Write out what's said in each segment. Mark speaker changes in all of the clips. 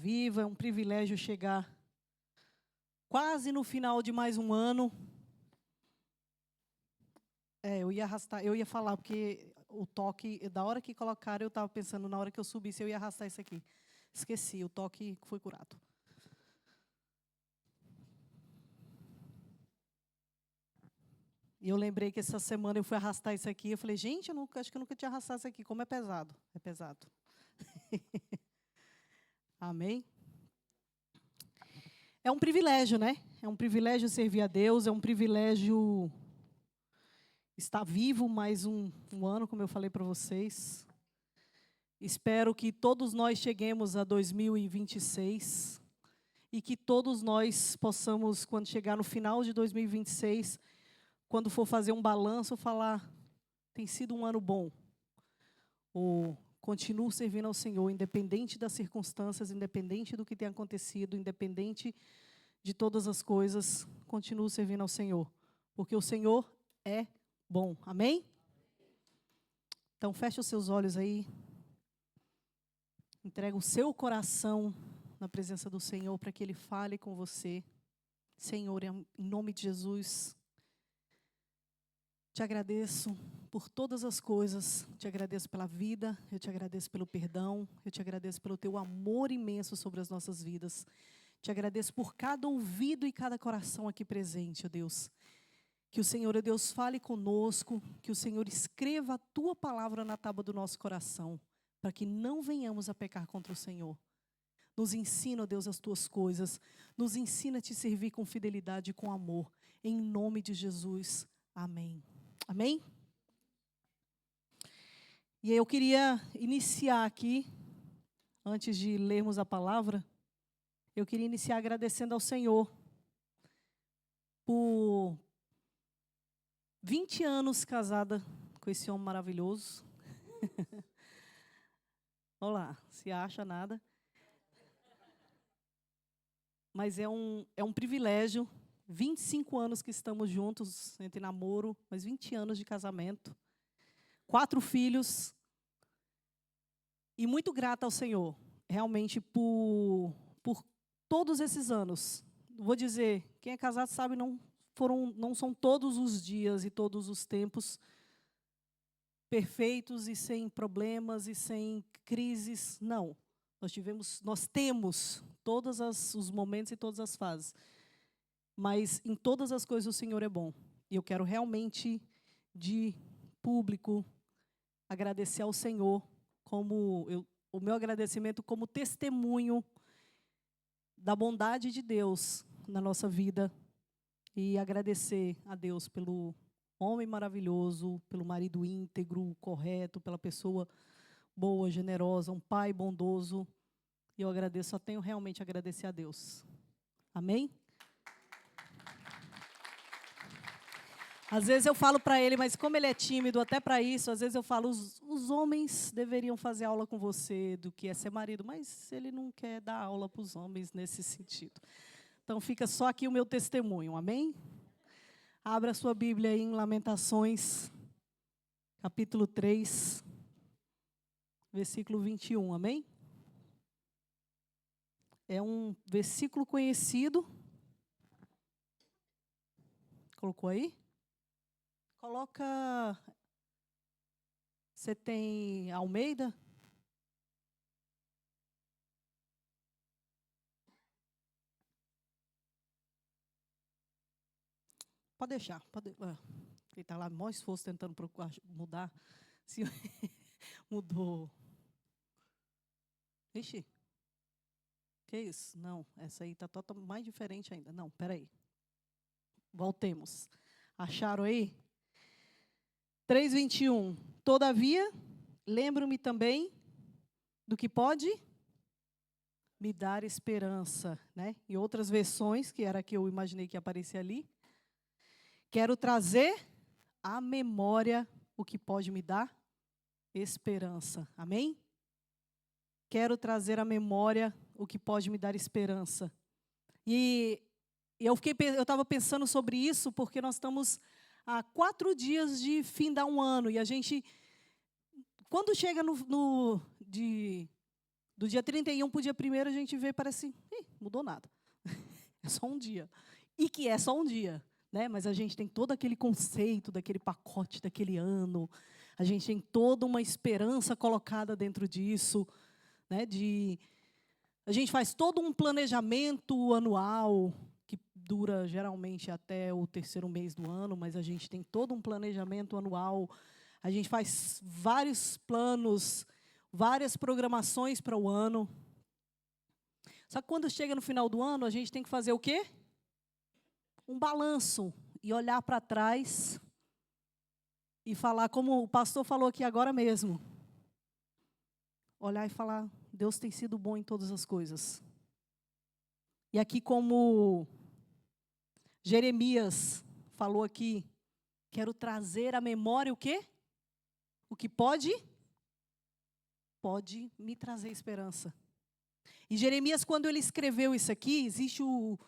Speaker 1: viva, é um privilégio chegar quase no final de mais um ano. Eu ia arrastar, eu ia falar, porque o toque, da hora que colocaram, eu estava pensando, na hora que eu subisse, eu ia arrastar isso aqui. Esqueci, o toque foi curado. E eu lembrei que essa semana eu fui arrastar isso aqui, eu falei, gente, acho que eu nunca tinha arrastado isso aqui, como é pesado. É pesado. Amém? É um privilégio, né? É um privilégio servir a Deus, é um privilégio estar vivo mais um ano, como eu falei para vocês. Espero que todos nós cheguemos a 2026 e que todos nós possamos, quando chegar no final de 2026, quando for fazer um balanço, falar, tem sido um ano bom. Ou continuo servindo ao Senhor, independente das circunstâncias, independente do que tem acontecido, independente de todas as coisas, continuo servindo ao Senhor. Porque o Senhor é bom. Amém? Então, feche os seus olhos aí. Entrega o seu coração na presença do Senhor para que Ele fale com você. Senhor, em nome de Jesus, te agradeço por todas as coisas. Te agradeço pela vida, eu te agradeço pelo perdão, eu te agradeço pelo teu amor imenso sobre as nossas vidas. Te agradeço por cada ouvido e cada coração aqui presente, ó Deus. Que o Senhor, ó Deus, fale conosco, que o Senhor escreva a tua palavra na tábua do nosso coração, para que não venhamos a pecar contra o Senhor. Nos ensina, ó Deus, as tuas coisas. Nos ensina a te servir com fidelidade e com amor. Em nome de Jesus. Amém. Amém? E eu queria iniciar aqui, antes de lermos a palavra, eu queria iniciar agradecendo ao Senhor por 20 anos casada com esse homem maravilhoso. Olá, se acha nada. Mas é um privilégio, 25 anos que estamos juntos, entre namoro, mas 20 anos de casamento, 4 filhos, e muito grata ao Senhor, realmente por todos esses anos. Vou dizer, quem é casado sabe, não são todos os dias e todos os tempos perfeitos e sem problemas e sem crises, não. Nós temos todos os momentos e todas as fases. Mas em todas as coisas o Senhor é bom. E eu quero realmente, de público, agradecer ao Senhor, o meu agradecimento como testemunho da bondade de Deus na nossa vida. E agradecer a Deus pelo homem maravilhoso, pelo marido íntegro, correto, pela pessoa boa, generosa, um pai bondoso. E eu agradeço, só tenho realmente a agradecer a Deus. Amém? Às vezes eu falo para ele, mas como ele é tímido, até para isso, às vezes eu falo, os homens deveriam fazer aula com você do que é ser marido, mas ele não quer dar aula para os homens nesse sentido. Então fica só aqui o meu testemunho, amém? Abra a sua Bíblia aí em Lamentações, capítulo 3, versículo 21, amém? É um versículo conhecido. Colocou aí? Coloca. Você tem Almeida? Pode deixar. Ele está lá, maior esforço tentando procurar, mudar. Se mudou. Ixi. Que isso? Não, essa aí está totalmente mais diferente ainda. Não, peraí. Voltemos. Acharam aí? 3:21. Todavia, lembro-me também do que pode me dar esperança, né? Em outras versões, que era a que eu imaginei que ia aparecer ali, quero trazer à memória o que pode me dar esperança. Amém? Quero trazer à memória o que pode me dar esperança. E eu estava pensando sobre isso porque nós estamos há 4 dias de fim de um ano. E a gente, quando chega de Do dia 31 para o dia 1º, a gente vê e parece, mudou nada. É só um dia. E que é só um dia, né? Mas a gente tem todo aquele conceito, daquele pacote, daquele ano. A gente tem toda uma esperança colocada dentro disso, né? A gente faz todo um planejamento anual, que dura geralmente até o 3º mês do ano, mas a gente tem todo um planejamento anual. A gente faz vários planos, várias programações para o ano. Só que quando chega no final do ano, a gente tem que fazer o quê? Um balanço e olhar para trás e falar, como o pastor falou aqui agora mesmo. Olhar e falar, Deus tem sido bom em todas as coisas. E aqui como Jeremias falou aqui, quero trazer à memória o quê? O que pode me trazer esperança. E Jeremias, quando ele escreveu isso aqui, existe o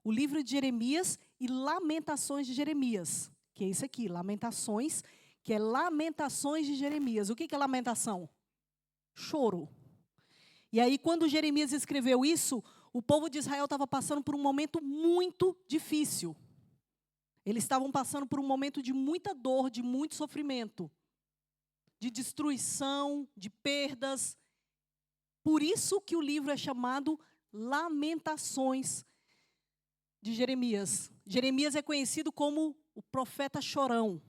Speaker 1: livro de Jeremias e Lamentações de Jeremias, que é isso aqui, Lamentações, que é Lamentações de Jeremias. O que é lamentação? Choro. E aí, quando Jeremias escreveu isso, o povo de Israel estava passando por um momento muito difícil. Eles estavam passando por um momento de muita dor, de muito sofrimento, de destruição, de perdas. Por isso que o livro é chamado Lamentações de Jeremias. Jeremias é conhecido como o profeta chorão.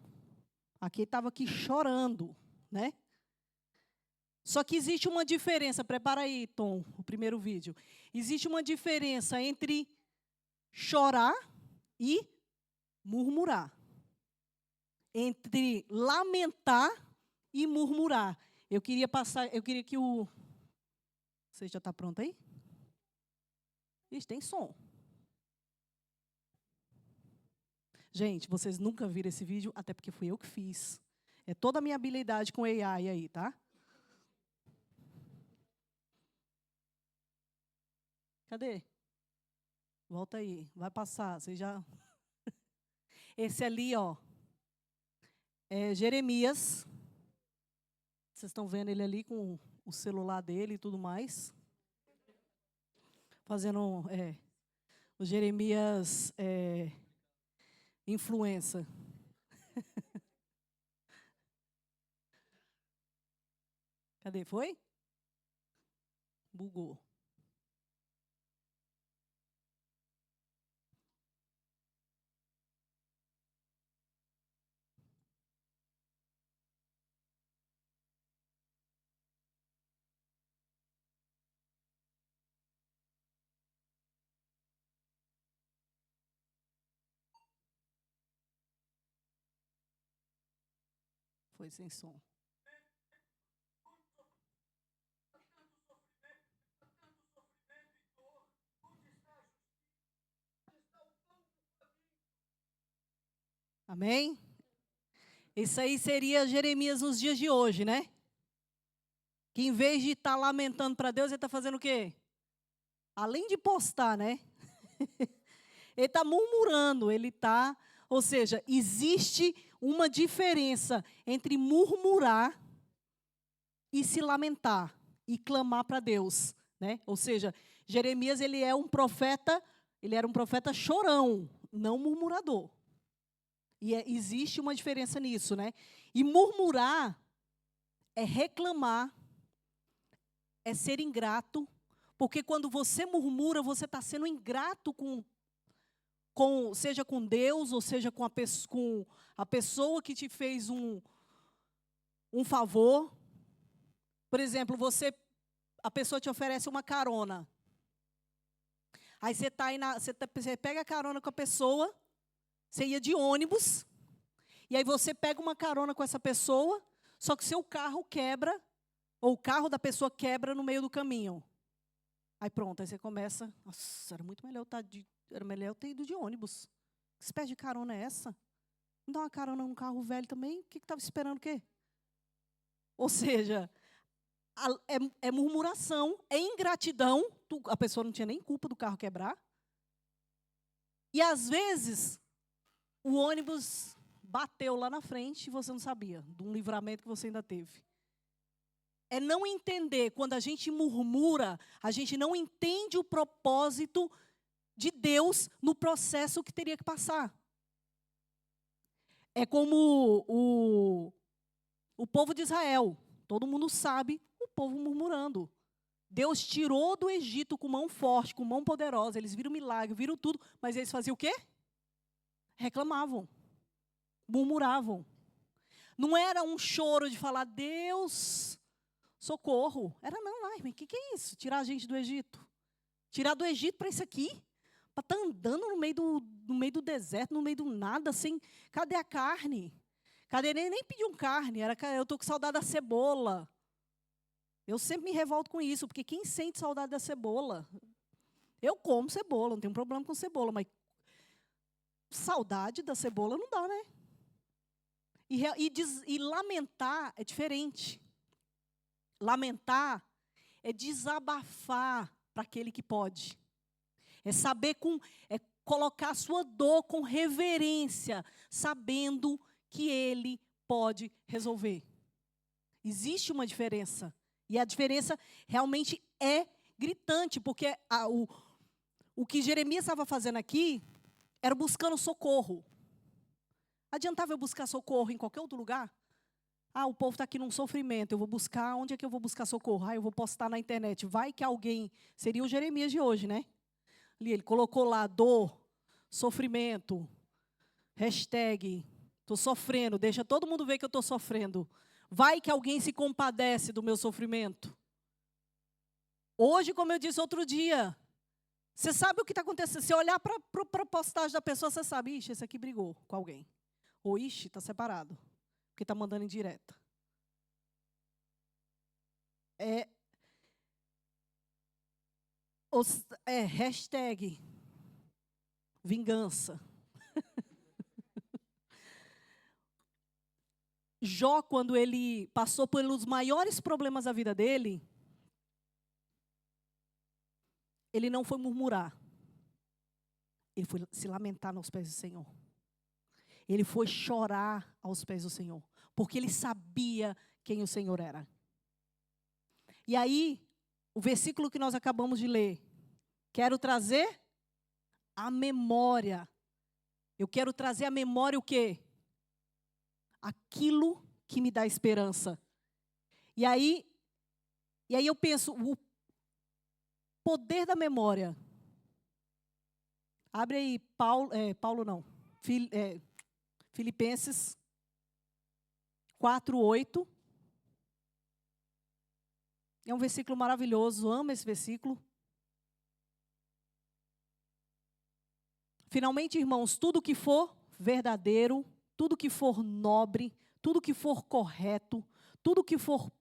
Speaker 1: Aqui estava aqui chorando, né? Só que existe uma diferença, prepara aí, Tom, o primeiro vídeo. Existe uma diferença entre chorar e murmurar. Entre lamentar e murmurar. Eu queria que o... Você já está pronto aí? Ixi, tem som. Gente, vocês nunca viram esse vídeo, até porque fui eu que fiz. É toda a minha habilidade com AI aí, tá? Cadê? Volta aí, vai passar, você já... Esse ali, ó, é Jeremias. Vocês estão vendo ele ali com o celular dele e tudo mais. Fazendo, o Jeremias influencer. Cadê? Foi? Bugou. Foi sem som. Amém? Isso aí seria Jeremias nos dias de hoje, né? Que em vez de estar lamentando para Deus, ele está fazendo o quê? Além de postar, né? Ele está murmurando, ou seja, existe uma diferença entre murmurar e se lamentar e clamar para Deus, né? Ou seja, Jeremias ele era um profeta chorão, não murmurador. E existe uma diferença nisso, né? E murmurar é reclamar, é ser ingrato, porque quando você murmura, você está sendo ingrato seja com Deus, ou seja com a pessoa que te fez um favor. Por exemplo, a pessoa te oferece uma carona. Aí você pega a carona com a pessoa, você ia de ônibus, e aí você pega uma carona com essa pessoa, só que seu carro quebra, ou o carro da pessoa quebra no meio do caminho. Aí pronto, aí você começa, nossa, era melhor eu ter ido de ônibus. Que espécie de carona é essa? Me dá uma carona num carro velho também, o que estava esperando o quê? Ou seja, é murmuração, é ingratidão, a pessoa não tinha nem culpa do carro quebrar. E às vezes, o ônibus bateu lá na frente e você não sabia, de um livramento que você ainda teve. é não entender. Quando a gente murmura, a gente não entende o propósito de Deus no processo que teria que passar. É como o povo de Israel. Todo mundo sabe o povo murmurando. Deus tirou do Egito com mão forte, com mão poderosa. Eles viram milagre, viram tudo. Mas eles faziam o quê? Reclamavam. Murmuravam. Não era um choro de falar, Deus, socorro. Era não, ai, mas o que é isso? Tirar a gente do Egito. Tirar do Egito para isso aqui? Para estar andando no meio do deserto, no meio do nada, sem... Cadê a carne? Cadê? Nem pediam carne, eu estou com saudade da cebola. Eu sempre me revolto com isso, porque quem sente saudade da cebola? Eu como cebola, não tenho problema com cebola, mas saudade da cebola não dá, né? E lamentar é diferente. Lamentar é desabafar para aquele que pode. É saber colocar a sua dor com reverência, sabendo que Ele pode resolver. Existe uma diferença. E a diferença realmente é gritante, porque o que Jeremias estava fazendo aqui era buscando socorro. Adiantava eu buscar socorro em qualquer outro lugar? O povo está aqui num sofrimento, eu vou buscar, onde é que eu vou buscar socorro? Eu vou postar na internet. Vai que alguém, seria o Jeremias de hoje, né? Ele colocou lá dor, sofrimento, hashtag, estou sofrendo, deixa todo mundo ver que eu estou sofrendo. Vai que alguém se compadece do meu sofrimento. Hoje, como eu disse outro dia, você sabe o que está acontecendo. Se olhar para a postagem da pessoa, você sabe, esse aqui brigou com alguém. Ou, está separado, porque está mandando em direta. Hashtag vingança. Jó, quando ele passou pelos maiores problemas da vida dele, ele não foi murmurar. Ele foi se lamentar aos pés do Senhor. Ele foi chorar aos pés do Senhor. Porque ele sabia quem o Senhor era. E aí, o versículo que nós acabamos de ler, quero trazer a memória. Eu quero trazer à memória o quê? Aquilo que me dá esperança. E aí eu penso, o poder da memória. Abre aí, Filipenses 4:8. É um versículo maravilhoso, amo esse versículo. Finalmente, irmãos, tudo que for verdadeiro, tudo que for nobre, tudo que for correto, tudo que for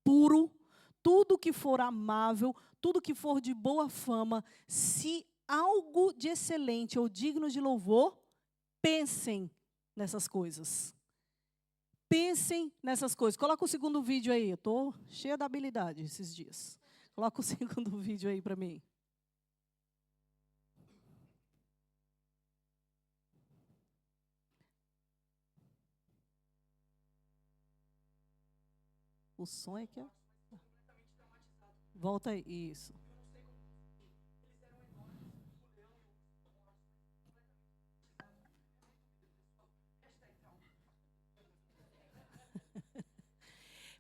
Speaker 1: puro, tudo que for amável, tudo que for de boa fama, se algo de excelente ou digno de louvor, pensem nessas coisas. Pensem nessas coisas. Coloca o segundo vídeo aí. Eu estou cheia da habilidade esses dias. Coloca o segundo vídeo aí para mim. O som é que é... Volta aí. Isso.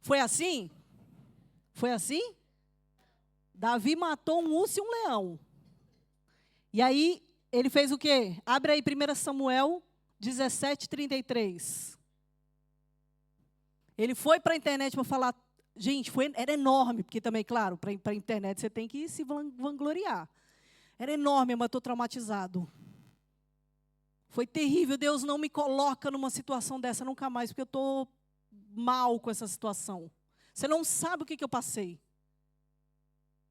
Speaker 1: Foi assim? Foi assim? Davi matou um urso e um leão. E aí, ele fez o quê? Abre aí 1 Samuel 17:33. Ele foi para a internet para falar... Gente, era enorme, porque também, claro, para a internet você tem que se vangloriar. Era enorme, mas estou traumatizado. Foi terrível, Deus não me coloca numa situação dessa nunca mais, porque eu estou mal com essa situação. Você não sabe o que eu passei.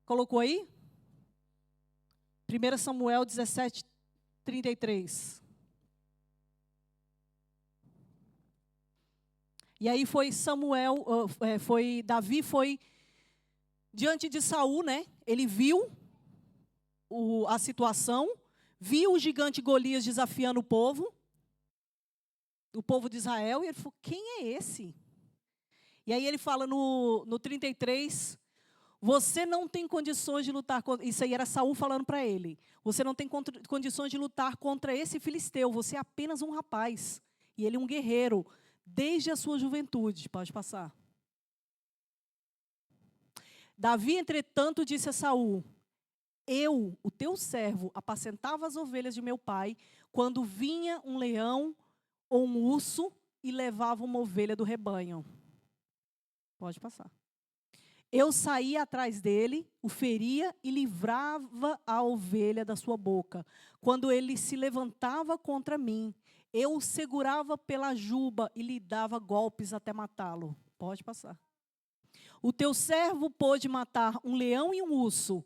Speaker 1: Colocou aí? 1 Samuel 17:33. E aí Davi foi diante de Saul, né? Ele viu a situação, viu o gigante Golias desafiando o povo de Israel, e ele falou, quem é esse? E aí ele fala no 33, você não tem condições de lutar contra... Isso aí era Saul falando para ele. Você não tem condições de lutar contra esse filisteu, você é apenas um rapaz. E ele é um guerreiro, desde a sua juventude. Pode passar. Davi, entretanto, disse a Saul, eu, o teu servo, apacentava as ovelhas de meu pai, quando vinha um leão ou um urso e levava uma ovelha do rebanho. Pode passar. Eu saía atrás dele, o feria e livrava a ovelha da sua boca. Quando ele se levantava contra mim, eu o segurava pela juba e lhe dava golpes até matá-lo. Pode passar. O teu servo pôde matar um leão e um urso.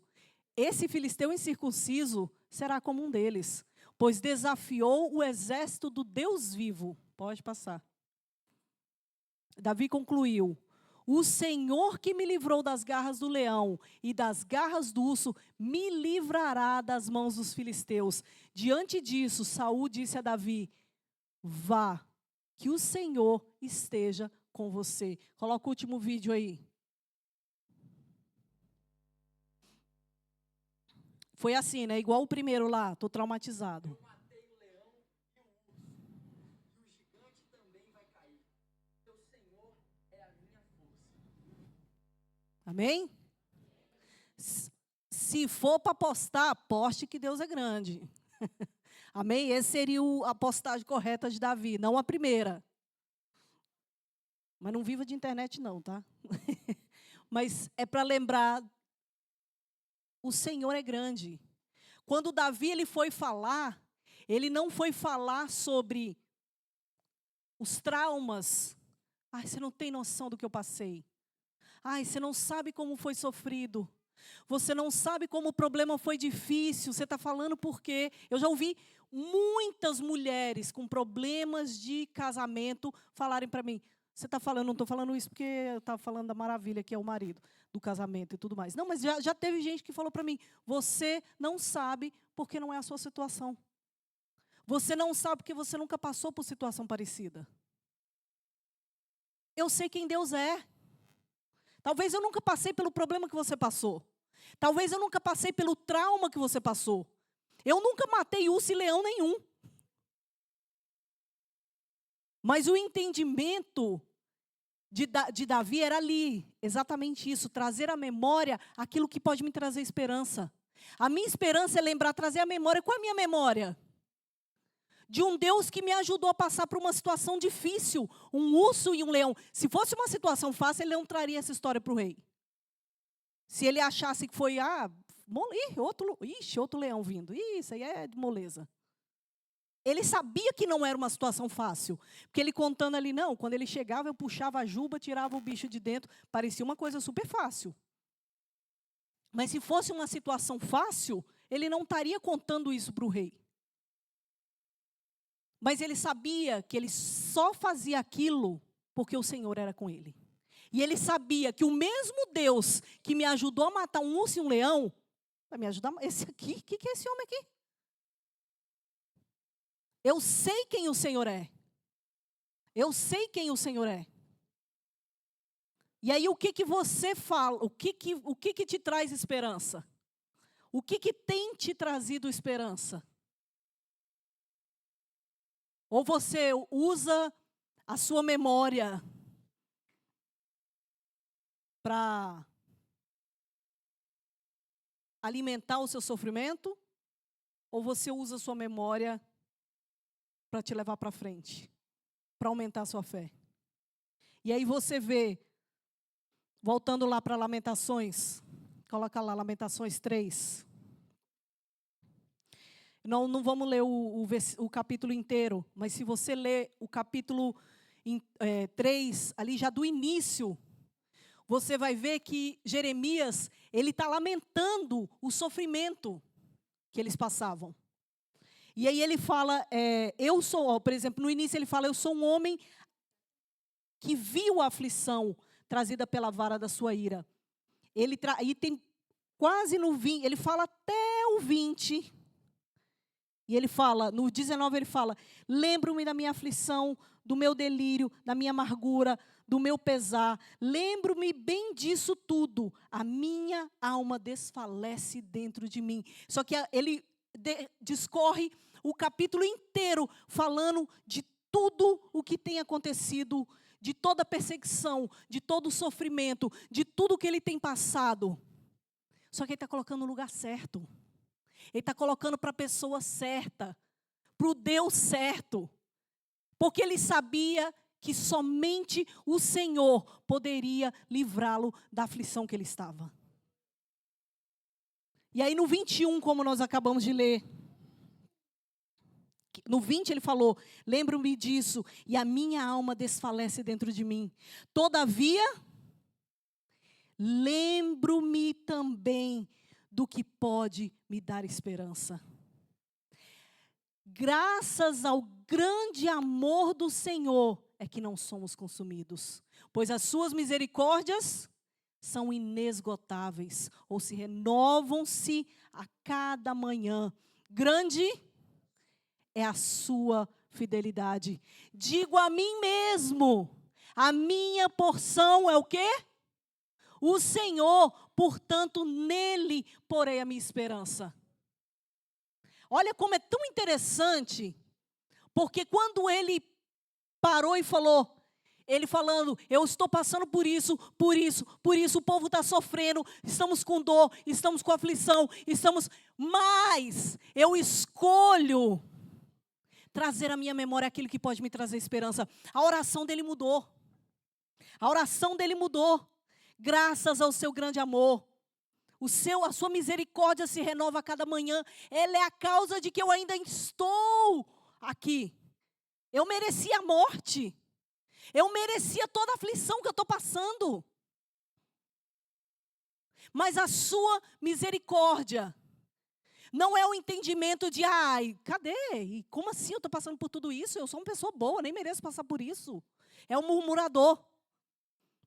Speaker 1: Esse filisteu incircunciso será como um deles, pois desafiou o exército do Deus vivo. Pode passar. Davi concluiu, o Senhor que me livrou das garras do leão e das garras do urso, me livrará das mãos dos filisteus. Diante disso, Saul disse a Davi, vá, que o Senhor esteja com você. Coloca o último vídeo aí. Foi assim, né? Igual o primeiro lá, estou traumatizado.
Speaker 2: Eu matei o leão e o urso, e o gigante também vai cair. Teu Senhor é a minha força.
Speaker 1: Amém? Se for para apostar, aposte que Deus é grande. Amém? Essa seria a postagem correta de Davi, não a primeira. Mas não viva de internet não, tá? Mas é para lembrar, o Senhor é grande. Quando Davi ele foi falar, ele não foi falar sobre os traumas. Ai, você não tem noção do que eu passei. Ai, você não sabe como foi sofrido. Você não sabe como o problema foi difícil. Você está falando por quê? Eu já ouvi muitas mulheres com problemas de casamento falarem para mim, você está falando, não estou falando isso porque eu estava falando da maravilha que é o marido, do casamento e tudo mais. Não, mas já teve gente que falou para mim, você não sabe porque não é a sua situação. Você não sabe porque você nunca passou por situação parecida. Eu sei quem Deus é. Talvez eu nunca passei pelo problema que você passou. Talvez eu nunca passei pelo trauma que você passou. Eu nunca matei urso e leão nenhum. Mas o entendimento de Davi era ali, exatamente isso, trazer à memória aquilo que pode me trazer esperança. A minha esperança é lembrar, trazer à memória, qual é a minha memória? De um Deus que me ajudou a passar por uma situação difícil, um urso e um leão. Se fosse uma situação fácil, ele não traria essa história para o rei. Se ele achasse que foi, outro leão vindo, isso aí é de moleza. Ele sabia que não era uma situação fácil, porque ele contando ali, não, quando ele chegava, eu puxava a juba, tirava o bicho de dentro, parecia uma coisa super fácil. Mas se fosse uma situação fácil, ele não estaria contando isso para o rei. Mas ele sabia que ele só fazia aquilo porque o Senhor era com ele. E ele sabia que o mesmo Deus que me ajudou a matar um urso e um leão, vai me ajudar, esse aqui, o que é esse homem aqui? Eu sei quem o Senhor é. Eu sei quem o Senhor é. E aí o que você fala? O que te traz esperança? O que tem te trazido esperança? Ou você usa a sua memória para alimentar o seu sofrimento? Ou você usa a sua memória para te levar para frente, para aumentar a sua fé? E aí você vê, voltando lá para Lamentações, coloca lá Lamentações 3. Não vamos ler o capítulo inteiro, mas se você ler o capítulo 3, ali já do início, você vai ver que Jeremias, ele está lamentando o sofrimento que eles passavam. E aí ele fala, por exemplo, no início ele fala, eu sou um homem que viu a aflição trazida pela vara da sua ira. E tem quase no 20, ele fala até o 20, e ele fala, no 19 ele fala, lembro-me da minha aflição, do meu delírio, da minha amargura, do meu pesar. Lembro-me bem disso tudo. A minha alma desfalece dentro de mim. Só que ele discorre o capítulo inteiro falando de tudo o que tem acontecido, de toda a perseguição, de todo o sofrimento, de tudo que ele tem passado. Só que ele está colocando no lugar certo. Ele está colocando para a pessoa certa, para o Deus certo. Porque ele sabia que somente o Senhor poderia livrá-lo da aflição que ele estava. E aí no 21, como nós acabamos de ler, no 20 ele falou, lembro-me disso, e a minha alma desfalece dentro de mim. Todavia, lembro-me também do que pode me dar esperança. Graças ao grande amor do Senhor é que não somos consumidos, pois as suas misericórdias são inesgotáveis, ou se renovam-se a cada manhã. Grande é a sua fidelidade. Digo a mim mesmo, a minha porção é o quê? O Senhor, portanto, nele porei a minha esperança. Olha como é tão interessante, porque quando ele parou e falou, ele falando, eu estou passando por isso, o povo está sofrendo, estamos com dor, estamos com aflição, mas eu escolho trazer à minha memória aquilo que pode me trazer esperança. A oração dele mudou. A oração dele mudou. Graças ao seu grande amor. A sua misericórdia se renova a cada manhã. Ela é a causa de que eu ainda estou aqui. Eu merecia a morte. Eu merecia toda a aflição que eu estou passando. Mas a sua misericórdia não é o entendimento de, cadê? E como assim eu estou passando por tudo isso? Eu sou uma pessoa boa, nem mereço passar por isso. É um murmurador.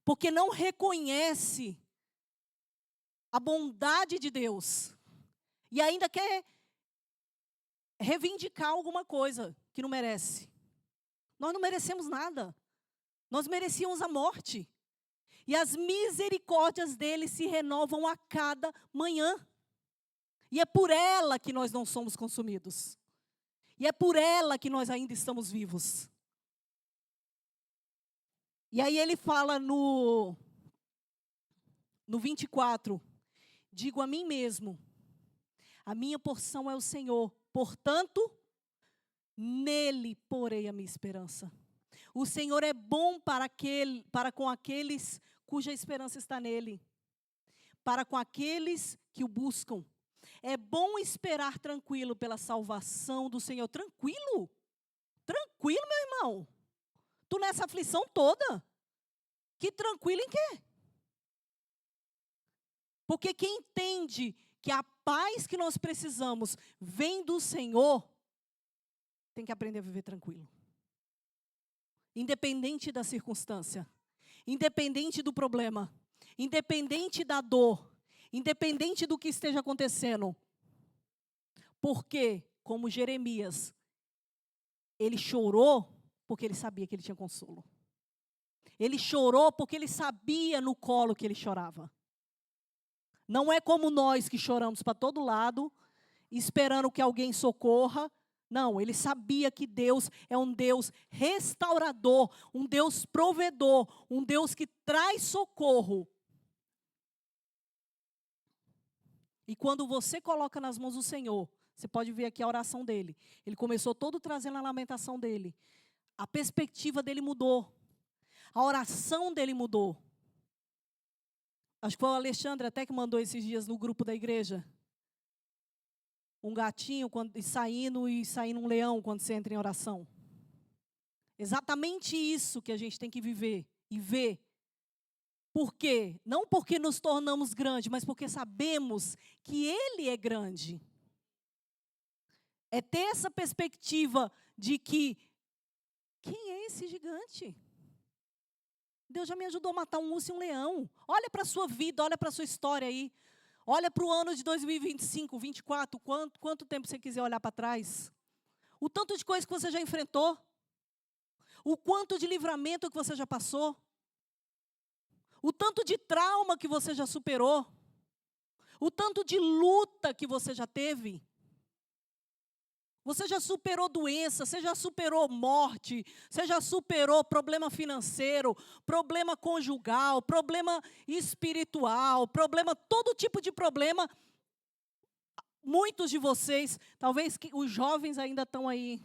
Speaker 1: Porque não reconhece a bondade de Deus. E ainda quer reivindicar alguma coisa que não merece. Nós não merecemos nada. Nós merecíamos a morte. E as misericórdias dele se renovam a cada manhã. E é por ela que nós não somos consumidos. E é por ela que nós ainda estamos vivos. E aí ele fala no 24, digo a mim mesmo, a minha porção é o Senhor, portanto, nele porei a minha esperança. O Senhor é bom para com aqueles cuja esperança está nele, para com aqueles que o buscam. É bom esperar tranquilo pela salvação do Senhor. Tranquilo? Tranquilo, meu irmão? Tu nessa aflição toda? Que tranquilo em quê? Porque quem entende que a paz que nós precisamos vem do Senhor, tem que aprender a viver tranquilo. Independente da circunstância, independente do problema, independente da dor, independente do que esteja acontecendo. Porque, como Jeremias, ele chorou porque ele sabia que ele tinha consolo. Ele chorou porque ele sabia no colo que ele chorava. Não é como nós que choramos para todo lado, esperando que alguém socorra. Não, ele sabia que Deus é um Deus restaurador, um Deus provedor, um Deus que traz socorro. E quando você coloca nas mãos do Senhor, você pode ver aqui a oração dele. Ele começou todo trazendo a lamentação dele. A perspectiva dele mudou. A oração dele mudou. Acho que foi o Alexandre até que mandou esses dias no grupo da igreja. Um gatinho e saindo um leão quando você entra em oração. Exatamente isso que a gente tem que viver e ver. Por quê? Não porque nos tornamos grandes, mas porque sabemos que Ele é grande. É ter essa perspectiva de que, quem é esse gigante? Deus já me ajudou a matar um urso e um leão. Olha para a sua vida, olha para a sua história aí. Olha para o ano de 2025, 2024, quanto tempo você quiser olhar para trás. O tanto de coisa que você já enfrentou. O quanto de livramento que você já passou. o tanto de trauma que você já superou, o tanto de luta que você já teve. Você já superou doença, você já superou morte, você já superou problema financeiro, problema conjugal, problema espiritual, problema, todo tipo de problema. Muitos de vocês, talvez os jovens ainda estão aí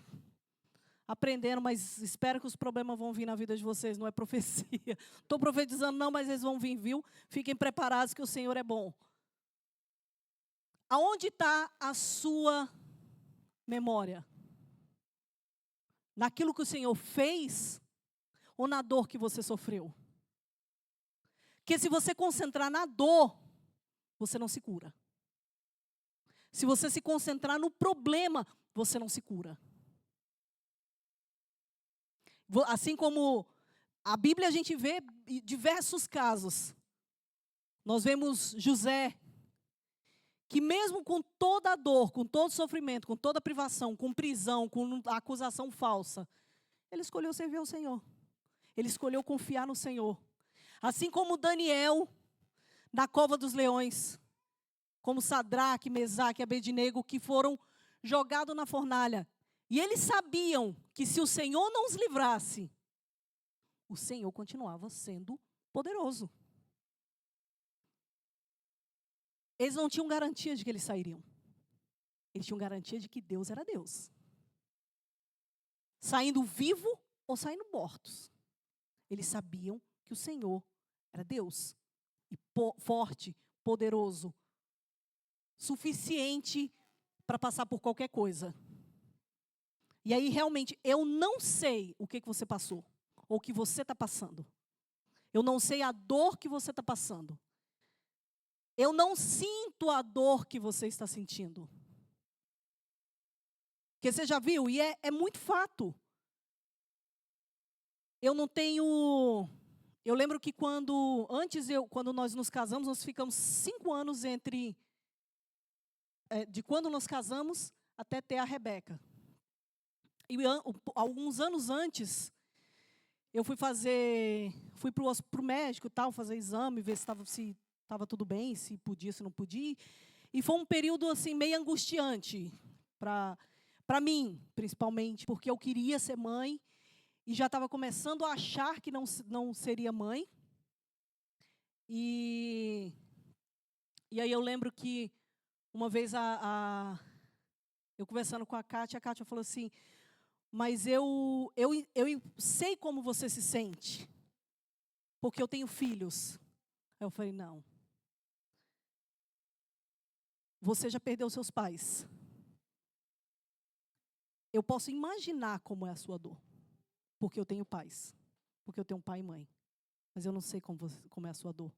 Speaker 1: aprendendo, mas espero que os problemas vão vir na vida de vocês, não é profecia. Estou profetizando não, mas eles vão vir, viu? Fiquem preparados que o Senhor é bom. Aonde está a sua memória? Naquilo que o Senhor fez ou na dor que você sofreu? Porque se você concentrar na dor, você não se cura. Se você se concentrar no problema, você não se cura. Assim como a Bíblia a gente vê diversos casos. Nós vemos José, que mesmo com toda a dor, com todo o sofrimento, com toda a privação, com prisão, com a acusação falsa, ele escolheu servir ao Senhor. Ele escolheu confiar no Senhor. Assim como Daniel, na cova dos leões, como Sadraque, Mesaque e Abednego, que foram jogados na fornalha. E eles sabiam que se o Senhor não os livrasse, o Senhor continuava sendo poderoso. Eles não tinham garantia de que eles sairiam. Eles tinham garantia de que Deus era Deus. Saindo vivo ou saindo mortos. Eles sabiam que o Senhor era Deus. E forte, poderoso. Suficiente para passar por qualquer coisa. E aí, realmente, eu não sei o que você passou. Ou o que você está passando. Eu não sei a dor que você está passando. Eu não sinto a dor que você está sentindo. Porque você já viu? E é muito fato. Eu não tenho... Eu lembro que quando nós nos casamos, nós ficamos 5 anos de quando nós casamos até ter a Rebeca. E alguns anos antes, eu fui para o médico e tal, fazer exame, ver se estava tudo bem, se podia, se não podia. E foi um período assim meio angustiante para mim, principalmente, porque eu queria ser mãe e já estava começando a achar que não seria mãe. E aí eu lembro que uma vez eu conversando com a Kátia falou assim, mas eu sei como você se sente, porque eu tenho filhos. Aí eu falei, não. Você já perdeu seus pais. Eu posso imaginar como é a sua dor, porque eu tenho pais, porque eu tenho pai e mãe. Mas eu não sei como é a sua dor.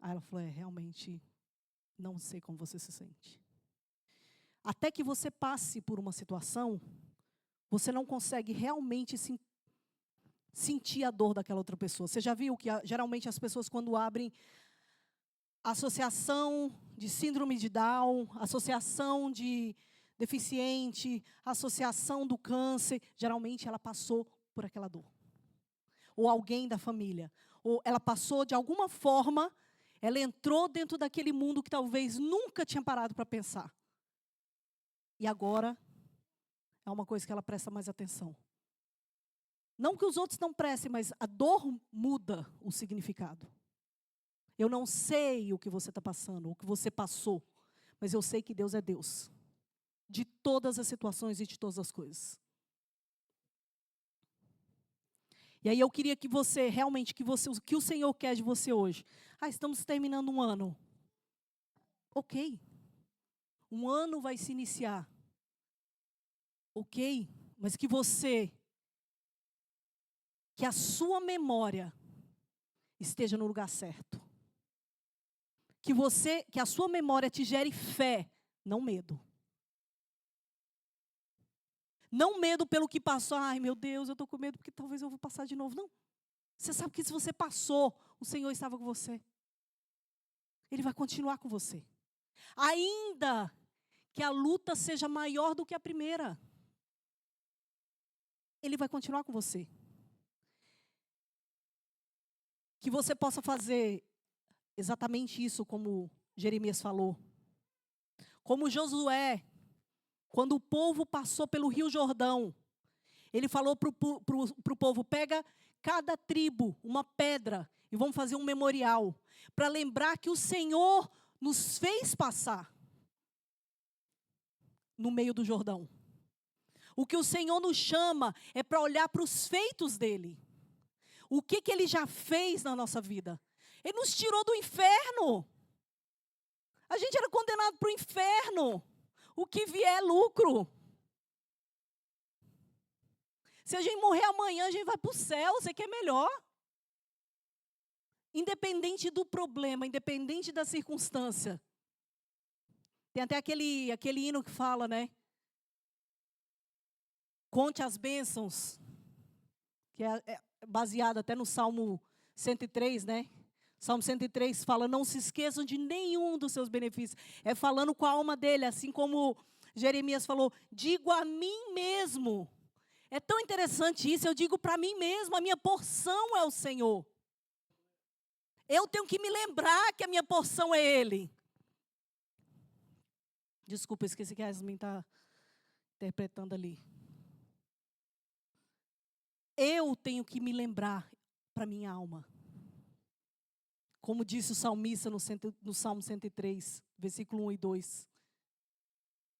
Speaker 1: Aí ela falou, realmente, não sei como você se sente. Até que você passe por uma situação, você não consegue realmente sentir a dor daquela outra pessoa. Você já viu que geralmente as pessoas quando abrem associação de síndrome de Down, associação de deficiente, associação do câncer, geralmente ela passou por aquela dor. Ou alguém da família. Ou ela passou de alguma forma, ela entrou dentro daquele mundo que talvez nunca tinha parado para pensar. E agora é uma coisa que ela presta mais atenção. Não que os outros não prestem, mas a dor muda o significado. Eu não sei o que você está passando, o que você passou, mas eu sei que Deus é Deus. De todas as situações e de todas as coisas. E aí eu queria que você, realmente, o que o Senhor quer de você hoje. Estamos terminando um ano. Ok. Um ano vai se iniciar. Ok. Mas que a sua memória esteja no lugar certo. Que a sua memória te gere fé, não medo. Não medo pelo que passou. Ai, meu Deus, eu estou com medo porque talvez eu vou passar de novo. Não. Você sabe que se você passou, o Senhor estava com você. Ele vai continuar com você. Ainda que a luta seja maior do que a primeira. Ele vai continuar com você. que você possa fazer exatamente isso como Jeremias falou. Como Josué, quando o povo passou pelo Rio Jordão, ele falou para o povo, pega cada tribo uma pedra e vamos fazer um memorial, para lembrar que o Senhor nos fez passar no meio do Jordão. O que o Senhor nos chama é para olhar para os feitos dele. O que ele já fez na nossa vida. Ele nos tirou do inferno. A gente era condenado para o inferno. O que vier é lucro. Se a gente morrer amanhã, a gente vai para o céu. Você quer melhor? Independente do problema, independente da circunstância. Tem até aquele hino que fala, né? Conte as bênçãos, que é baseado até no Salmo 103, né? Salmo 103 fala, não se esqueçam de nenhum dos seus benefícios. É falando com a alma dele, assim como Jeremias falou, digo a mim mesmo. É tão interessante isso, eu digo para mim mesmo, a minha porção é o Senhor. Eu tenho que me lembrar que a minha porção é Ele. Desculpa, esqueci que a Yasmin está interpretando ali. Eu tenho que me lembrar para minha alma. Como disse o salmista no Salmo 103, versículo 1 e 2.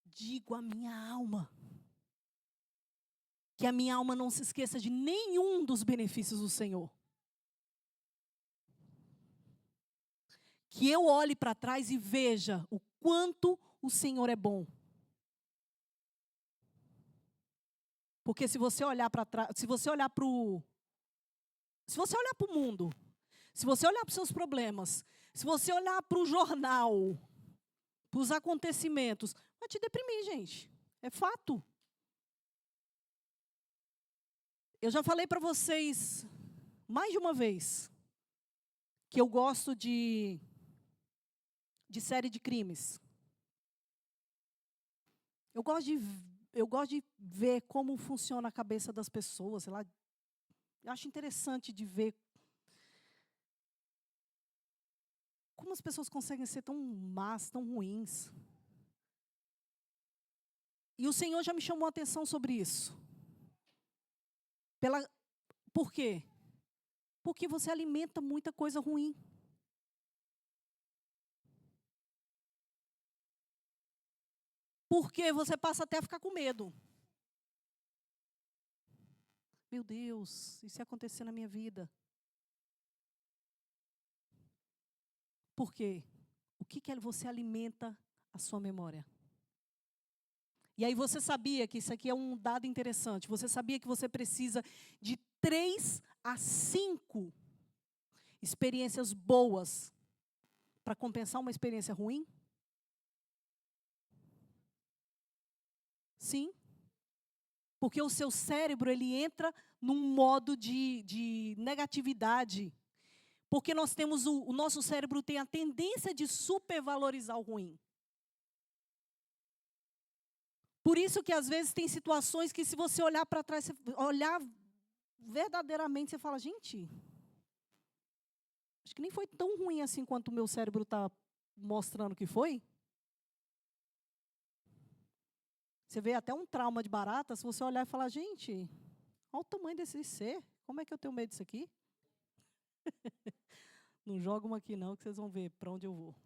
Speaker 1: Digo à minha alma, que a minha alma não se esqueça de nenhum dos benefícios do Senhor. Que eu olhe para trás e veja o quanto o Senhor é bom. Porque se você olhar para trás, se você olhar para o mundo, se você olhar para os seus problemas, se você olhar para o jornal, para os acontecimentos, vai te deprimir, gente. É fato. Eu já falei para vocês mais de uma vez que eu gosto de série de crimes. Eu gosto de ver como funciona a cabeça das pessoas, sei lá. Eu acho interessante de ver como as pessoas conseguem ser tão más, tão ruins. E o Senhor já me chamou a atenção sobre isso. Por quê? Porque você alimenta muita coisa ruim. Porque você passa até a ficar com medo. Meu Deus, isso ia acontecer na minha vida. Por quê? O que você alimenta a sua memória? E aí você sabia que isso aqui é um dado interessante. Você sabia que você precisa de 3 a 5 experiências boas para compensar uma experiência ruim? Sim. Porque o seu cérebro, ele entra num modo de negatividade. Porque nós temos o nosso cérebro tem a tendência de supervalorizar o ruim. Por isso que às vezes tem situações que se você olhar para trás, olhar verdadeiramente, você fala, gente, acho que nem foi tão ruim assim quanto o meu cérebro está mostrando que foi. Você vê até um trauma de barata, se você olhar e falar, gente, olha o tamanho desse ser, como é que eu tenho medo disso aqui? Não joga uma aqui não, que vocês vão ver para onde eu vou.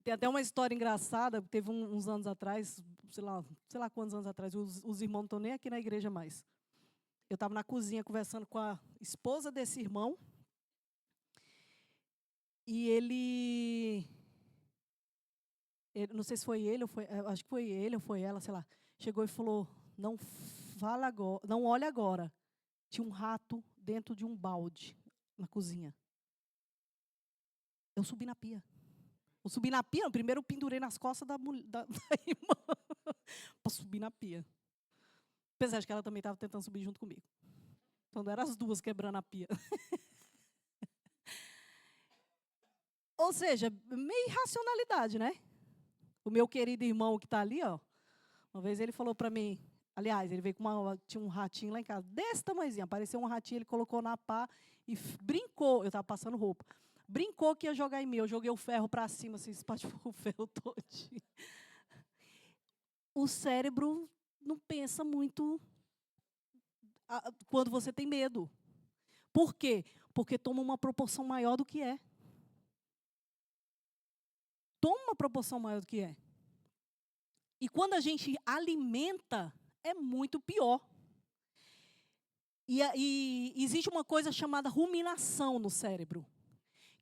Speaker 1: Tem até uma história engraçada, teve uns anos atrás, sei lá quantos anos atrás, os irmãos não estão nem aqui na igreja mais. Eu estava na cozinha conversando com a esposa desse irmão, e ele não sei se foi ele, acho que foi ele ou foi ela, sei lá, chegou e falou, não fala agora, não olha agora. Tinha um rato dentro de um balde na cozinha. Eu subi na pia. Primeiro eu pendurei nas costas da irmã para subir na pia. Apesar de que ela também estava tentando subir junto comigo. Então eram as duas quebrando a pia. Ou seja, meio irracionalidade, né? O meu querido irmão que está ali, ó, uma vez ele falou para mim, Aliás, ele veio com tinha um ratinho lá em casa, desse tamanhozinho. Apareceu um ratinho, ele colocou na pá e brincou. Eu estava passando roupa. Brincou que ia jogar em mim. Eu joguei o ferro para cima, assim, espatifou o ferro todinho. O cérebro não pensa muito quando você tem medo. Por quê? Porque toma uma proporção maior do que é. Toma uma proporção maior do que é. E quando a gente alimenta, é muito pior. E existe uma coisa chamada ruminação no cérebro,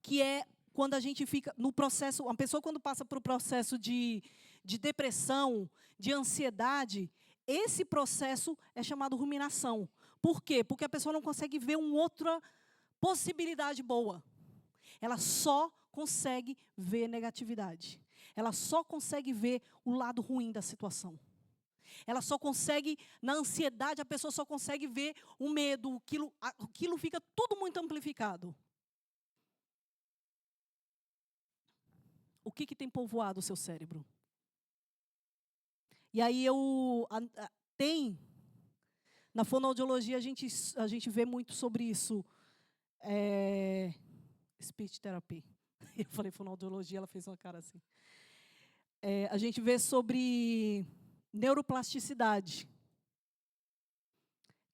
Speaker 1: que é quando a gente fica no processo, uma pessoa quando passa por um processo de depressão, de ansiedade, esse processo é chamado ruminação. Por quê? Porque a pessoa não consegue ver uma outra possibilidade boa. Ela só consegue ver negatividade. Ela só consegue ver o lado ruim da situação. Ela só consegue, na ansiedade, a pessoa só consegue ver o medo, aquilo fica tudo muito amplificado. O que tem povoado o seu cérebro? E aí tem, na fonoaudiologia a gente vê muito sobre isso, speech therapy. Eu falei fonoaudiologia, ela fez uma cara assim. A gente vê sobre neuroplasticidade,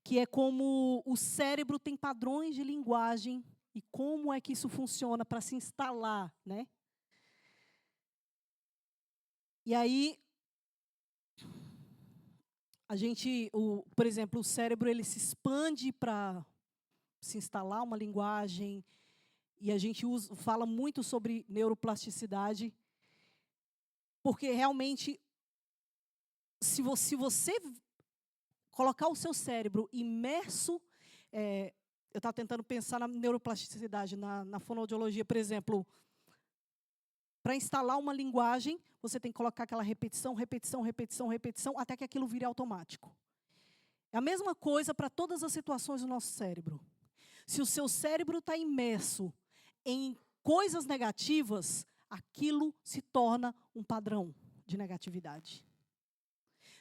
Speaker 1: que é como o cérebro tem padrões de linguagem e como é que isso funciona para se instalar, né? E aí, por exemplo, o cérebro ele se expande para se instalar uma linguagem, e a gente fala muito sobre neuroplasticidade, porque realmente, se você colocar o seu cérebro imerso, eu estava tentando pensar na neuroplasticidade, na fonoaudiologia, por exemplo, para instalar uma linguagem, você tem que colocar aquela repetição, repetição, repetição, repetição, até que aquilo vire automático. É a mesma coisa para todas as situações do nosso cérebro. Se o seu cérebro está imerso em coisas negativas, aquilo se torna um padrão de negatividade.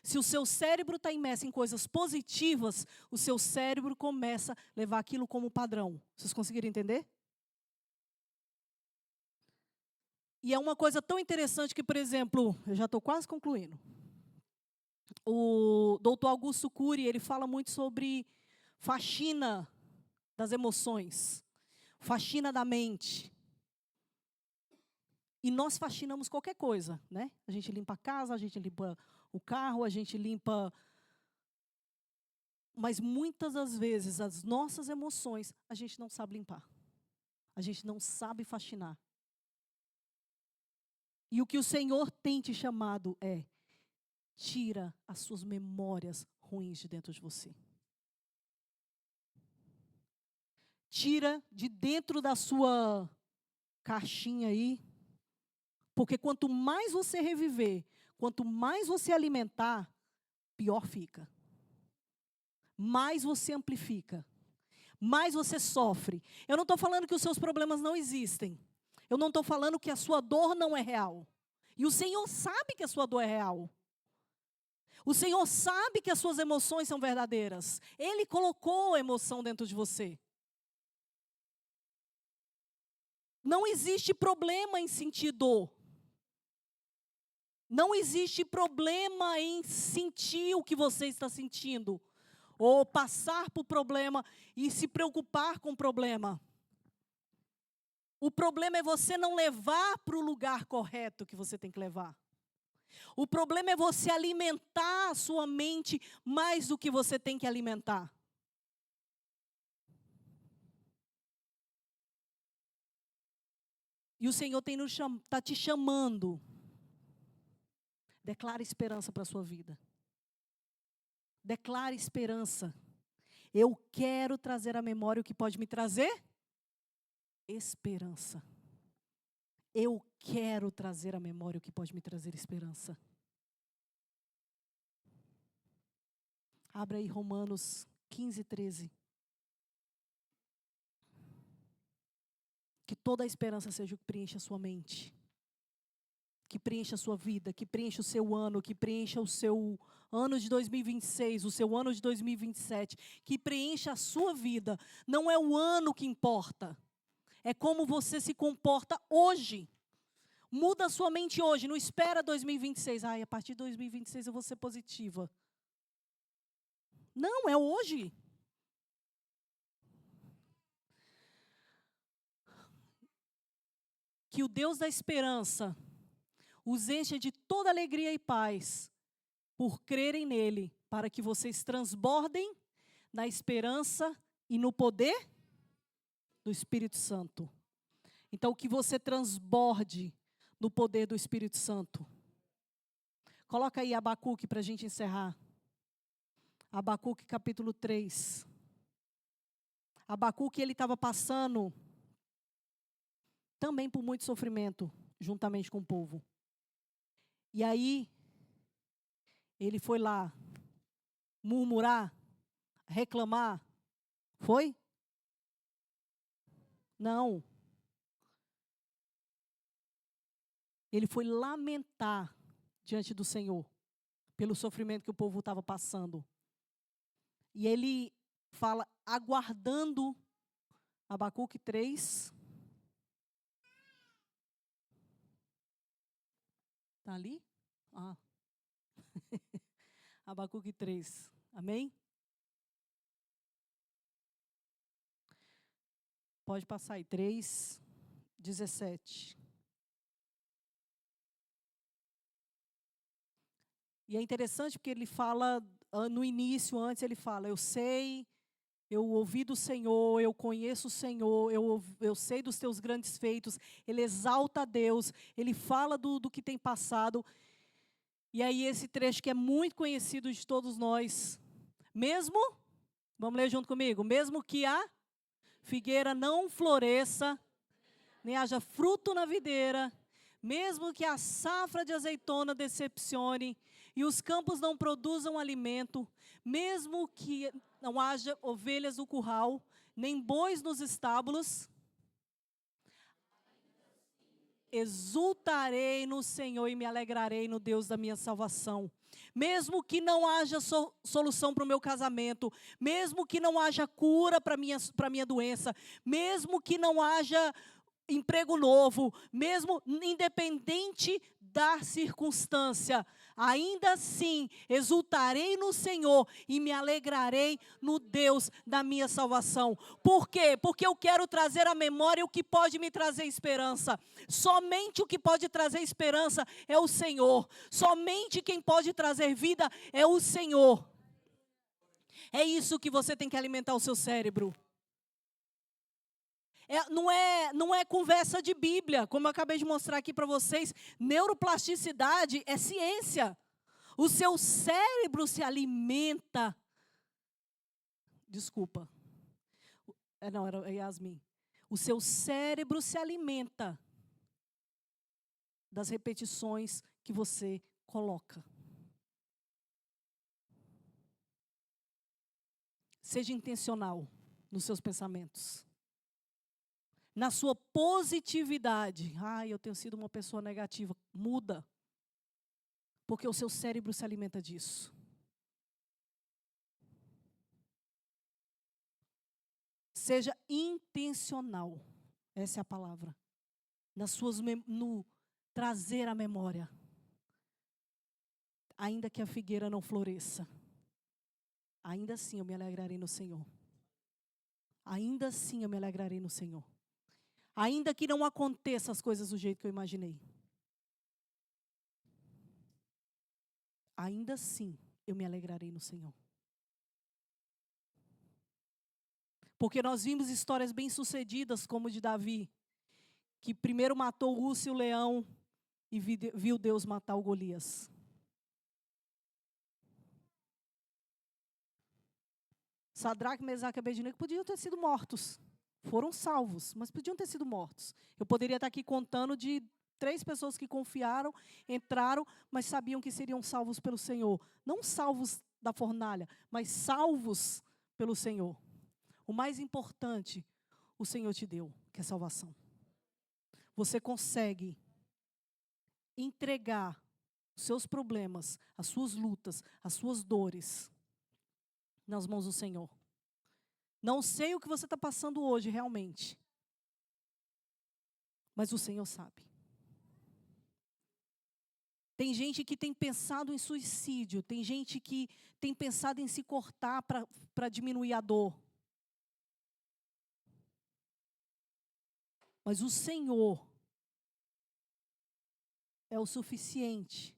Speaker 1: Se o seu cérebro está imerso em coisas positivas, o seu cérebro começa a levar aquilo como padrão. Vocês conseguiram entender? E é uma coisa tão interessante que, por exemplo, eu já estou quase concluindo. O doutor Augusto Cury, ele fala muito sobre faxina das emoções, faxina da mente. E nós faxinamos qualquer coisa, né? A gente limpa a casa, a gente limpa o carro, a gente limpa... Mas muitas das vezes, as nossas emoções, a gente não sabe limpar. A gente não sabe faxinar. E o que o Senhor tem te chamado é: tira as suas memórias ruins de dentro de você. Tira de dentro da sua caixinha aí, porque quanto mais você reviver, quanto mais você alimentar, pior fica. Mais você amplifica, mais você sofre. Eu não estou falando que os seus problemas não existem. Eu não estou falando que a sua dor não é real. E o Senhor sabe que a sua dor é real. O Senhor sabe que as suas emoções são verdadeiras. Ele colocou a emoção dentro de você. Não existe problema em sentir dor. Não existe problema em sentir o que você está sentindo. Ou passar por problema e se preocupar com o problema. O problema é você não levar para o lugar correto que você tem que levar. O problema é você alimentar a sua mente mais do que você tem que alimentar. E o Senhor está te chamando. Declara esperança para a sua vida. Declara esperança. Eu quero trazer à memória o que pode me trazer esperança. Eu quero trazer à memória o que pode me trazer esperança. Abra aí Romanos 15, 13. Que toda a esperança seja o que preencha a sua mente. que preencha a sua vida, que preencha o seu ano, que preencha o seu ano de 2026, o seu ano de 2027, que preencha a sua vida. Não é o ano que importa, é como você se comporta hoje. Muda a sua mente hoje, não espera 2026. Ai, a partir de 2026 eu vou ser positiva. Não, é hoje. Que o Deus da esperança os encha de toda alegria e paz por crerem nele, para que vocês transbordem na esperança e no poder do Espírito Santo. Então, que você transborde no poder do Espírito Santo. Coloca aí Abacuque para a gente encerrar. Abacuque capítulo 3. Abacuque, ele estava passando também por muito sofrimento, juntamente com o povo. E aí, ele foi lá murmurar, reclamar. Foi? Não. Ele foi lamentar diante do Senhor pelo sofrimento que o povo estava passando. E ele fala, aguardando, Abacuque 3. Está ali? Ah. Abacuque 3. Amém? Pode passar aí. 3, 17. E é interessante porque ele fala, no início, antes ele fala, eu sei, eu ouvi do Senhor, eu conheço o Senhor, eu sei dos teus grandes feitos. Ele exalta a Deus, ele fala do que tem passado. E aí esse trecho que é muito conhecido de todos nós. Mesmo, vamos ler junto comigo, mesmo que a figueira não floresça, nem haja fruto na videira, mesmo que a safra de azeitona decepcione e os campos não produzam alimento, mesmo que não haja ovelhas no curral, nem bois nos estábulos, exultarei no Senhor e me alegrarei no Deus da minha salvação. Mesmo que não haja solução para o meu casamento, mesmo que não haja cura para a minha doença, mesmo que não haja emprego novo, mesmo independente da circunstância, ainda assim exultarei no Senhor e me alegrarei no Deus da minha salvação. Por quê? Porque eu quero trazer à memória o que pode me trazer esperança. Somente o que pode trazer esperança é o Senhor. Somente quem pode trazer vida é o Senhor. É isso que você tem que alimentar o seu cérebro. Não é conversa de Bíblia, como eu acabei de mostrar aqui para vocês. Neuroplasticidade é ciência. O seu cérebro se alimenta. Desculpa. Não, era Yasmin. O seu cérebro se alimenta das repetições que você coloca. Seja intencional nos seus pensamentos. Na sua positividade. Eu tenho sido uma pessoa negativa. Muda. Porque o seu cérebro se alimenta disso. Seja intencional. Essa é a palavra. No trazer à memória. Ainda que a figueira não floresça. Ainda assim eu me alegrarei no Senhor. Ainda assim eu me alegrarei no Senhor. Ainda que não aconteça as coisas do jeito que eu imaginei. Ainda assim, eu me alegrarei no Senhor. Porque nós vimos histórias bem-sucedidas, como de Davi, que primeiro matou o urso e o leão e viu Deus matar o Golias. Sadraque, Mesaque e Abednego podiam ter sido mortos. Foram salvos, mas podiam ter sido mortos. Eu poderia estar aqui contando de 3 pessoas que confiaram, entraram, mas sabiam que seriam salvos pelo Senhor. Não salvos da fornalha, mas salvos pelo Senhor. O mais importante, o Senhor te deu, que é salvação. Você consegue entregar os seus problemas, as suas lutas, as suas dores nas mãos do Senhor. Não sei o que você está passando hoje realmente, mas o Senhor sabe. Tem gente que tem pensado em suicídio, tem gente que tem pensado em se cortar para diminuir a dor. Mas o Senhor é o suficiente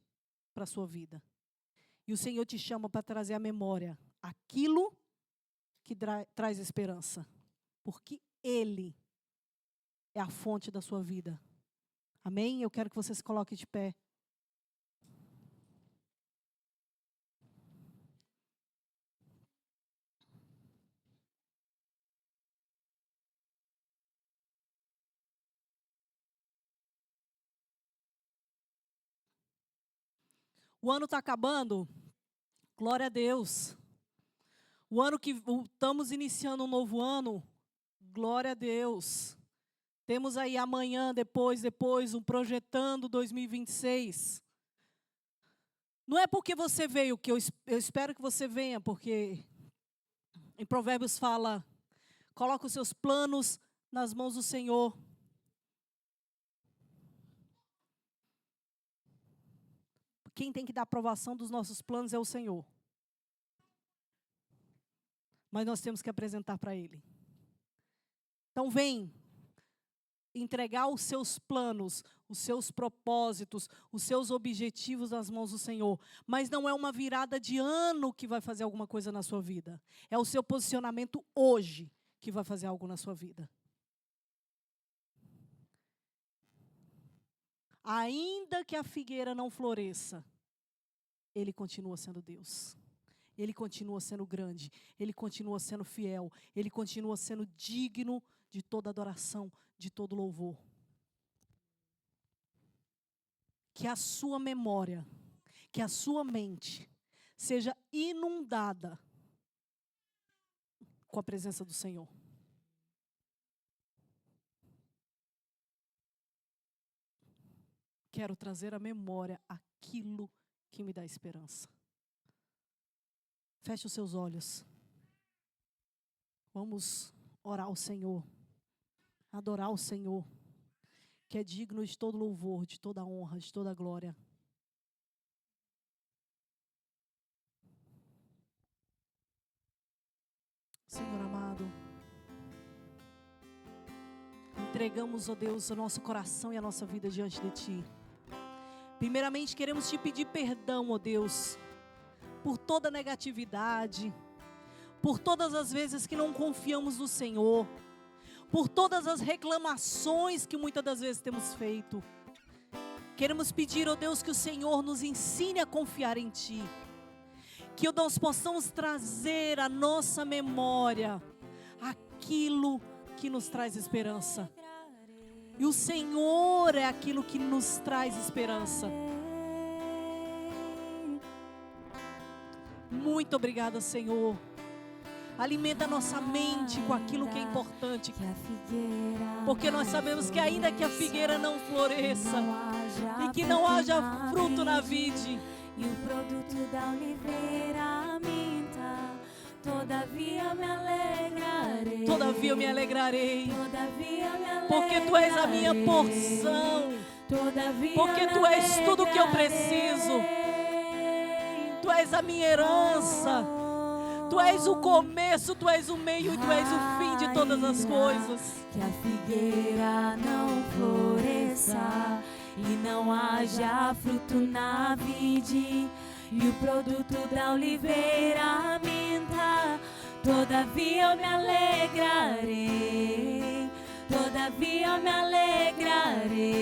Speaker 1: para a sua vida. E o Senhor te chama para trazer à memória aquilo que traz esperança. Porque Ele é a fonte da sua vida. Amém? Eu quero que você se coloque de pé. O ano está acabando. Glória a Deus. O ano que estamos iniciando um novo ano. Glória a Deus. Temos aí amanhã, depois, um projetando 2026. Não é porque você veio, que eu espero que você venha, porque em Provérbios fala, coloca os seus planos nas mãos do Senhor. Quem tem que dar aprovação dos nossos planos é o Senhor. Mas nós temos que apresentar para Ele. Então vem entregar os seus planos, os seus propósitos, os seus objetivos nas mãos do Senhor. Mas não é uma virada de ano que vai fazer alguma coisa na sua vida. É o seu posicionamento hoje que vai fazer algo na sua vida. Ainda que a figueira não floresça, Ele continua sendo Deus. Ele continua sendo grande. Ele continua sendo fiel. Ele continua sendo digno de toda adoração, de todo louvor. Que a sua memória, que a sua mente seja inundada com a presença do Senhor. Quero trazer à memória aquilo que me dá esperança. Feche os seus olhos. Vamos orar ao Senhor. Adorar o Senhor, que é digno de todo louvor, de toda honra, de toda glória. Senhor amado, entregamos, ó Deus, o nosso coração e a nossa vida diante de Ti. Primeiramente, queremos Te pedir perdão, ó Deus, por toda negatividade, por todas as vezes que não confiamos no Senhor, por todas as reclamações que muitas das vezes temos feito. Queremos pedir, ó Deus, que o Senhor nos ensine a confiar em Ti. Que nós possamos trazer à nossa memória aquilo que nos traz esperança. E o Senhor é aquilo que nos traz esperança. Muito obrigada, Senhor. Alimenta a nossa mente com aquilo que é importante. Porque nós sabemos que ainda que a figueira não floresça e que não haja fruto na vide,
Speaker 3: e o produto da oliveira minta, todavia me alegrarei.
Speaker 1: Todavia me alegrarei.
Speaker 3: Todavia me alegrarei.
Speaker 1: Porque Tu és a minha porção.
Speaker 3: Todavia
Speaker 1: Porque Tu és tudo que eu preciso. Tu és a minha herança. Tu és o começo, Tu és o meio e Tu és o fim de todas as coisas.
Speaker 3: Que a figueira não floresça e não haja fruto na vide, e o produto da oliveira minta, todavia eu me alegrarei. Todavia eu me alegrarei.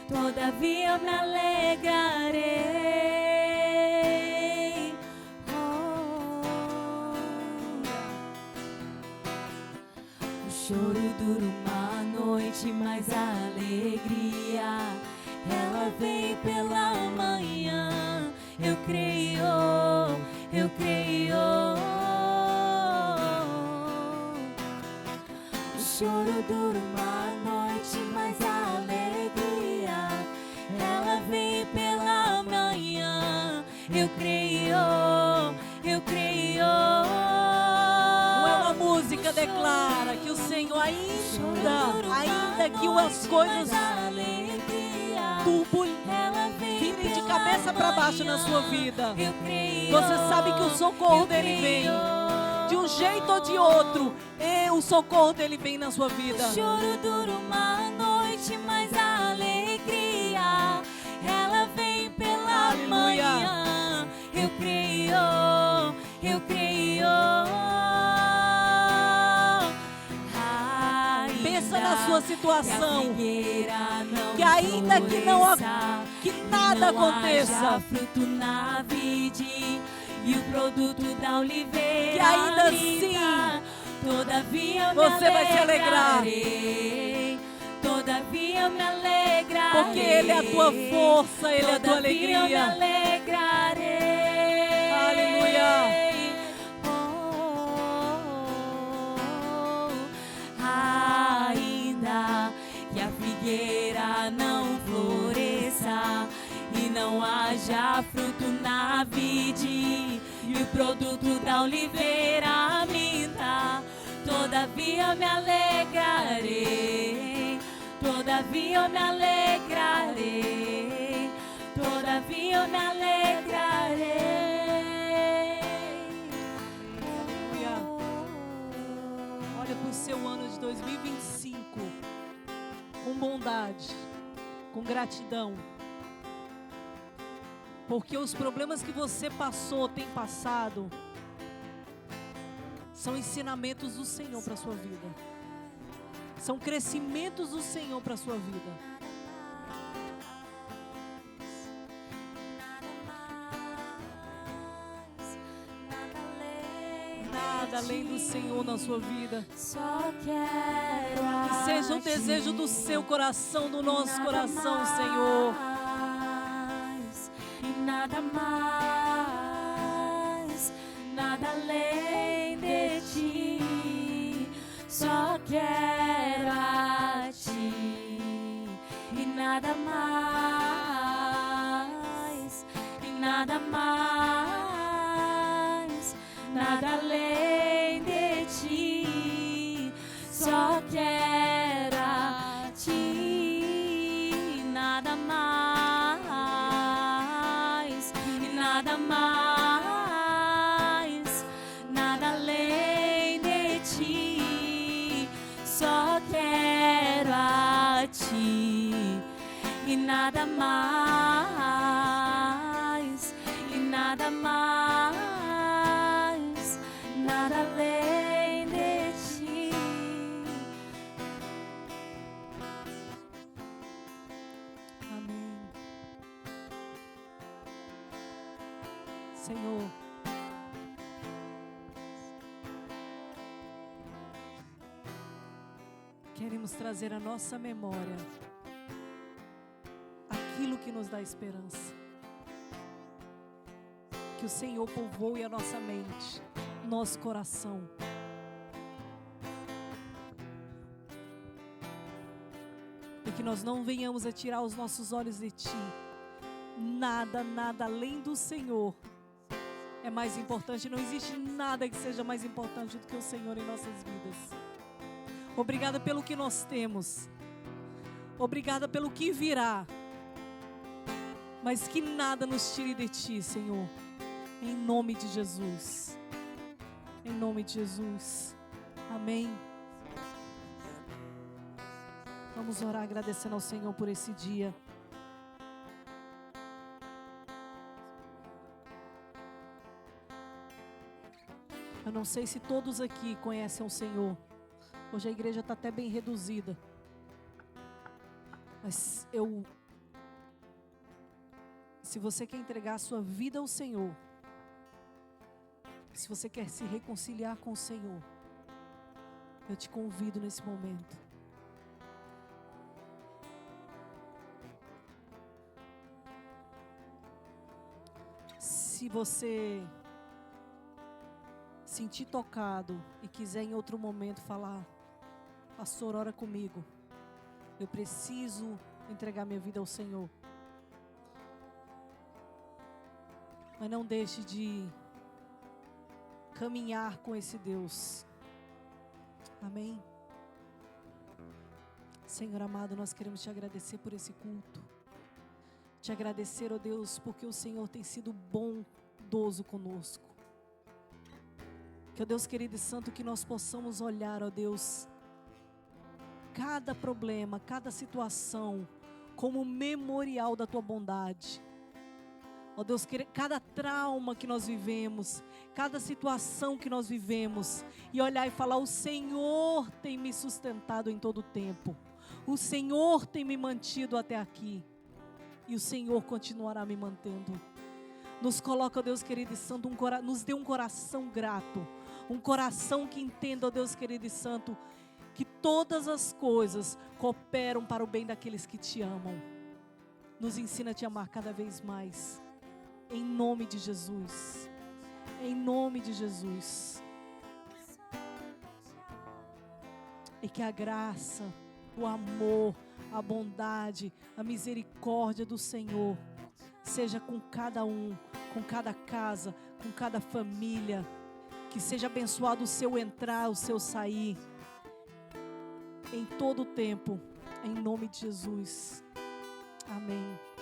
Speaker 3: Todavia eu me alegrarei. O choro dura uma noite, mas a alegria, ela vem pela manhã. Eu creio, eu creio. O choro dura uma noite, mas a alegria, ela
Speaker 1: ainda que as coisas virem de cabeça para baixo na sua vida, você sabe que o socorro dele vem. De um jeito ou de outro, o socorro dele vem na sua vida.
Speaker 3: O choro dura uma noite, mas a alegria, ela vem pela manhã. Eu creio, eu creio.
Speaker 1: Pensa na sua situação, que ainda que nada aconteça,
Speaker 3: fruto na vide e o produto da oliveira,
Speaker 1: que ainda assim
Speaker 3: todavia
Speaker 1: você vai se alegrar,
Speaker 3: todavia me alegrarei,
Speaker 1: porque Ele é a tua força, Ele é a tua alegria.
Speaker 3: Me alegrarei.
Speaker 1: Aleluia.
Speaker 3: Ainda que a figueira não floresça e não haja fruto na vide e o produto da oliveira minta, todavia me alegrarei, todavia me alegrarei, todavia me alegrarei.
Speaker 1: Olha para o seu ano de 2025 com bondade, com gratidão, porque os problemas que você tem passado, são ensinamentos do Senhor para a sua vida. São crescimentos do Senhor para a sua vida. Nada além do Senhor na sua vida.
Speaker 3: Só quero
Speaker 1: que seja o desejo do seu coração, do nosso coração, Senhor.
Speaker 3: E nada mais, nada além de ti. Só quero a ti. E nada mais, e nada mais, nada além de ti. Só quero a ti. Nada mais, e nada mais, nada além de ti. Só quero a ti. E nada mais, e nada mais, nada além de ti.
Speaker 1: Amém. Senhor, queremos trazer à nossa memória aquilo que nos dá esperança. Que o Senhor povoe a nossa mente, nosso coração. E que nós não venhamos a tirar os nossos olhos de Ti. Nada, nada além do Senhor é mais importante. Não existe nada que seja mais importante do que o Senhor em nossas vidas. Obrigada pelo que nós temos. Obrigada pelo que virá. Mas que nada nos tire de Ti, Senhor. Em nome de Jesus. Em nome de Jesus. Amém. Vamos orar agradecendo ao Senhor por esse dia. Eu não sei se todos aqui conhecem o Senhor. Hoje a igreja está até bem reduzida. Mas se você quer entregar a sua vida ao Senhor, se você quer se reconciliar com o Senhor, eu te convido nesse momento. Se você sentir tocado e quiser em outro momento falar: pastor, ora comigo, eu preciso entregar minha vida ao Senhor. Mas não deixe de caminhar com esse Deus. Amém? Senhor amado, nós queremos te agradecer por esse culto. Te agradecer, ó Deus, porque o Senhor tem sido bondoso conosco. Que, ó Deus querido e santo, que nós possamos olhar, ó Deus, cada problema, cada situação, como memorial da tua bondade. Ó Deus, cada trauma que nós vivemos, cada situação que nós vivemos, e olhar e falar: o Senhor tem me sustentado em todo o tempo. O Senhor tem me mantido até aqui. E o Senhor continuará me mantendo. Nos coloca, ó Deus querido e santo, nos dê um coração grato. Um coração que entenda, ó Deus querido e santo, que todas as coisas cooperam para o bem daqueles que te amam. Nos ensina a te amar cada vez mais. Em nome de Jesus. Em nome de Jesus. E que a graça, o amor, a bondade, a misericórdia do Senhor seja com cada um, com cada casa, com cada família. Que seja abençoado o seu entrar, o seu sair, em todo o tempo, em nome de Jesus. Amém.